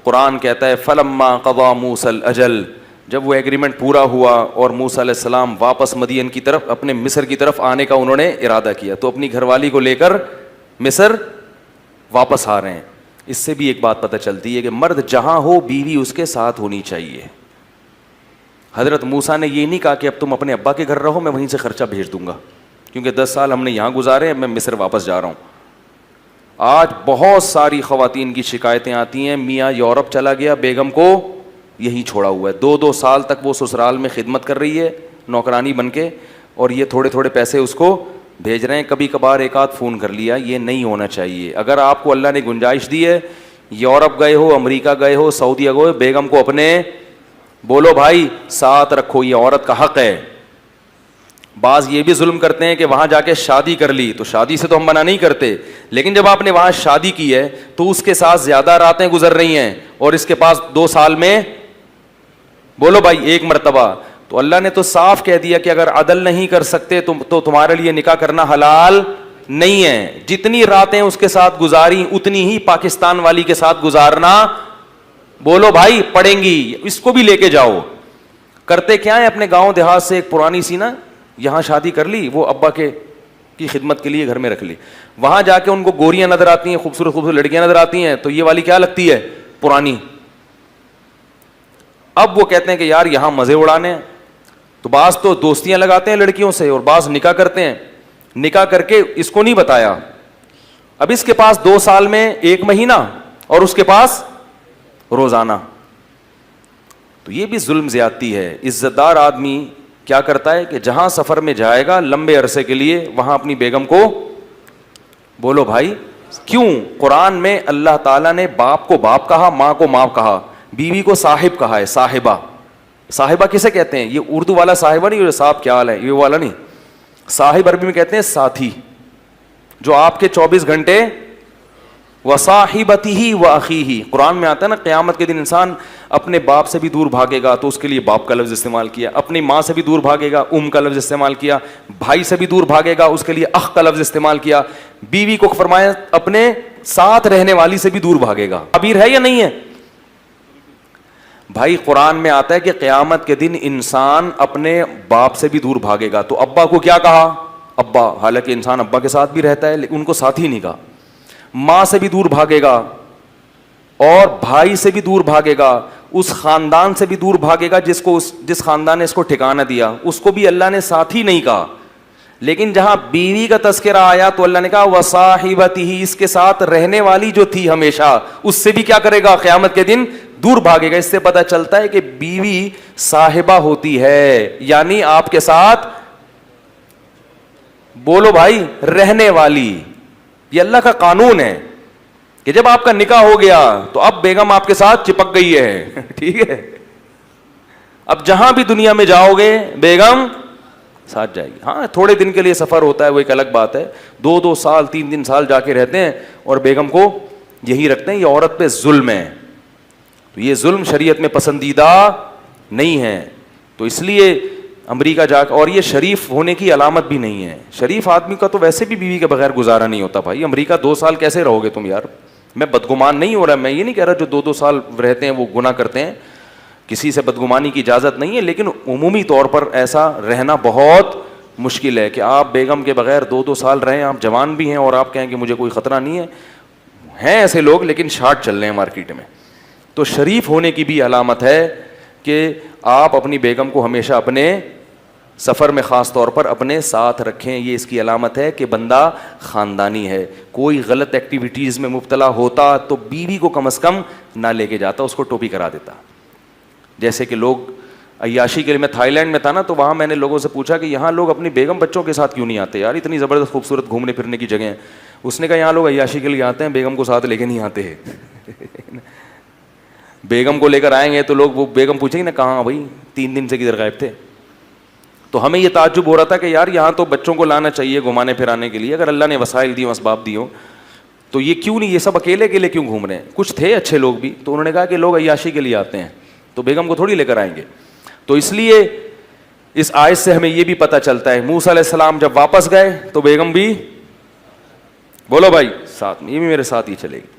قرآن کہتا ہے فلما قضا موسیٰ الاجل، جب وہ ایگریمنٹ پورا ہوا اور موسیٰ علیہ السلام واپس مدین کی طرف اپنے مصر کی طرف آنے کا انہوں نے ارادہ کیا، تو اپنی گھر والی کو لے کر مصر واپس آ رہے ہیں. اس سے بھی ایک بات پتہ چلتی ہے کہ مرد جہاں ہو بیوی اس کے ساتھ ہونی چاہیے. حضرت موسیٰ نے یہ نہیں کہا کہ اب تم اپنے ابا کے گھر رہو، میں وہیں سے خرچہ بھیج دوں گا کیونکہ 10 سال ہم نے یہاں گزارے ہیں، میں مصر واپس جا رہا ہوں. آج بہت ساری خواتین کی شکایتیں آتی ہیں، میاں یورپ چلا گیا، بیگم کو یہیں چھوڑا ہوا ہے، 2 سال تک وہ سسرال میں خدمت کر رہی ہے نوکرانی بن کے، اور یہ تھوڑے تھوڑے پیسے اس کو بھیج رہے ہیں، کبھی کبھار ایک آدھ فون کر لیا. یہ نہیں ہونا چاہیے. اگر آپ کو اللہ نے گنجائش دی ہے، یورپ گئے ہو، امریکہ گئے ہو، سعودیہ گئے ہو، بیگم کو اپنے بولو بھائی ساتھ رکھو، یہ عورت کا حق ہے. بعض یہ بھی ظلم کرتے ہیں کہ وہاں جا کے شادی کر لی، تو شادی سے تو ہم منع نہیں کرتے، لیکن جب آپ نے وہاں شادی کی ہے تو اس کے ساتھ زیادہ راتیں گزر رہی ہیں اور اس کے پاس 2 سال میں بولو بھائی 1 مرتبہ، تو اللہ نے تو صاف کہہ دیا کہ اگر عدل نہیں کر سکتے تو تمہارے لیے نکاح کرنا حلال نہیں ہے. جتنی راتیں اس کے ساتھ گزاری اتنی ہی پاکستان والی کے ساتھ گزارنا بولو بھائی پڑیں گی. اس کو بھی لے کے جاؤ. کرتے کیا ہے، اپنے گاؤں دیہات سے ایک پرانی سی نا یہاں شادی کر لی، وہ ابا کی خدمت کے لیے گھر میں رکھ لی. وہاں جا کے ان کو گوریاں نظر آتی ہیں، خوبصورت خوبصورت لڑکیاں نظر آتی ہیں، تو یہ والی کیا لگتی ہے، پرانی. اب وہ کہتے ہیں کہ یار یہاں مزے اڑانے ہیں، تو بعض تو دوستیاں لگاتے ہیں لڑکیوں سے اور بعض نکاح کرتے ہیں. نکاح کر کے اس کو نہیں بتایا، اب اس کے پاس 2 سال میں 1 مہینہ اور اس کے پاس روزانہ. تو یہ بھی ظلم زیادتی ہے. عزت دار آدمی کیا کرتا ہے کہ جہاں سفر میں جائے گا لمبے عرصے کے لیے، وہاں اپنی بیگم کو بولو بھائی. کیوں؟ قرآن میں اللہ تعالیٰ نے باپ کو باپ کہا، ماں کو ماں کہا، بیوی کو صاحب کہا ہے، صاحبہ. صاحبہ کسے کہتے ہیں؟ یہ اردو والا صاحبہ نہیں، صاحب کیا حال ہے یہ والا نہیں. صاحب عربی میں کہتے ہیں ساتھی، جو آپ کے 24 گھنٹے وصاحبتہ واخیہ. قرآن میں آتا ہے نا قیامت کے دن انسان اپنے باپ سے بھی دور بھاگے گا، تو اس کے لیے باپ کا لفظ استعمال کیا. اپنی ماں سے بھی دور بھاگے گا، کا لفظ استعمال کیا. بھائی سے بھی دور بھاگے گا، اس کے لیے اخ کا لفظ استعمال کیا. بیوی کو فرمایا اپنے ساتھ رہنے والی سے بھی دور بھاگے گا. تعبیر ہے یا نہیں ہے بھائی؟ قرآن میں آتا ہے کہ قیامت کے دن انسان اپنے باپ سے بھی دور بھاگے گا. تو ابا کو کیا کہا؟ ابا، حالانکہ انسان ابا کے ساتھ بھی رہتا ہے لیکن ان کو ساتھی نہیں کہا. ماں سے بھی دور بھاگے گا اور بھائی سے بھی دور بھاگے گا، اس خاندان سے بھی دور بھاگے گا جس خاندان نے اس کو ٹھکانہ دیا، اس کو بھی اللہ نے ساتھی نہیں کہا. لیکن جہاں بیوی کا تذکرہ آیا تو اللہ نے کہا وصاحبتہ، اس کے ساتھ رہنے والی جو تھی ہمیشہ، اس سے بھی کیا کرے گا؟ قیامت کے دن دور بھاگے گا. اس سے پتہ چلتا ہے کہ بیوی صاحبہ ہوتی ہے، یعنی آپ کے ساتھ بولو بھائی رہنے والی. یہ اللہ کا قانون ہے کہ جب آپ کا نکاح ہو گیا تو اب بیگم آپ کے ساتھ چپک گئی ہے. ٹھیک ہے، اب جہاں بھی دنیا میں جاؤ گے بیگم ساتھ جائے گی. ہاں تھوڑے دن کے لیے سفر ہوتا ہے، وہ ایک الگ بات ہے. 2 سال 3 سال جا کے رہتے ہیں اور بیگم کو یہی رکھتے ہیں. یہ عورت پہ ظلم ہے. تو یہ ظلم شریعت میں پسندیدہ نہیں ہے. تو اس لیے امریکہ جا کے، اور یہ شریف ہونے کی علامت بھی نہیں ہے. شریف آدمی کا تو ویسے بھی بیوی کے بغیر گزارا نہیں ہوتا بھائی. امریکہ 2 سال کیسے رہو گے تم یار؟ میں بدگمان نہیں ہو رہا، میں یہ نہیں کہہ رہا جو 2 سال رہتے ہیں وہ گناہ کرتے ہیں، کسی سے بدگمانی کی اجازت نہیں ہے، لیکن عمومی طور پر ایسا رہنا بہت مشکل ہے کہ آپ بیگم کے بغیر 2 سال رہیں. آپ جوان بھی ہیں اور آپ کہیں کہ مجھے کوئی خطرہ نہیں ہے. ہیں ایسے لوگ لیکن شارٹ چل رہے ہیں مارکیٹ میں. تو شریف ہونے کی بھی علامت ہے کہ آپ اپنی بیگم کو ہمیشہ اپنے سفر میں خاص طور پر اپنے ساتھ رکھیں. یہ اس کی علامت ہے کہ بندہ خاندانی ہے. کوئی غلط ایکٹیویٹیز میں مبتلا ہوتا تو بیوی کو کم از کم نہ لے کے جاتا، اس کو ٹوپی کرا دیتا. جیسے کہ لوگ عیاشی کے لیے، میں تھائی لینڈ میں تھا نا، تو وہاں میں نے لوگوں سے پوچھا کہ یہاں لوگ اپنی بیگم بچوں کے ساتھ کیوں نہیں آتے یار؟ اتنی زبردست خوبصورت گھومنے پھرنے کی جگہ ہیں. اس نے کہا یہاں لوگ عیاشی کے لیے آتے ہیں، بیگم کو ساتھ لے کے نہیں آتے ہیں. بیگم کو لے کر آئیں گے تو لوگ، وہ بیگم پوچھیں گے نا کہاں بھائی 3 دن سے کدھر غائب تھے. تو ہمیں یہ تعجب ہو رہا تھا کہ یار یہاں تو بچوں کو لانا چاہیے گھمانے پھرانے کے لیے، اگر اللہ نے وسائل دی، اسباب دی ہو، تو یہ کیوں نہیں، یہ سب اکیلے اکیلے کیوں گھوم رہے ہیں؟ کچھ تھے اچھے لوگ بھی، تو انہوں نے کہا کہ لوگ عیاشی کے لیے آتے ہیں تو بیگم کو تھوڑی لے کر آئیں گے. تو اس لیے اس آیت سے ہمیں یہ بھی پتہ چلتا ہے موسیٰ علیہ السلام جب واپس گئے تو بیگم بھی بولو بھائی ساتھ میں، یہ بھی میرے ساتھ ہی چلے گی.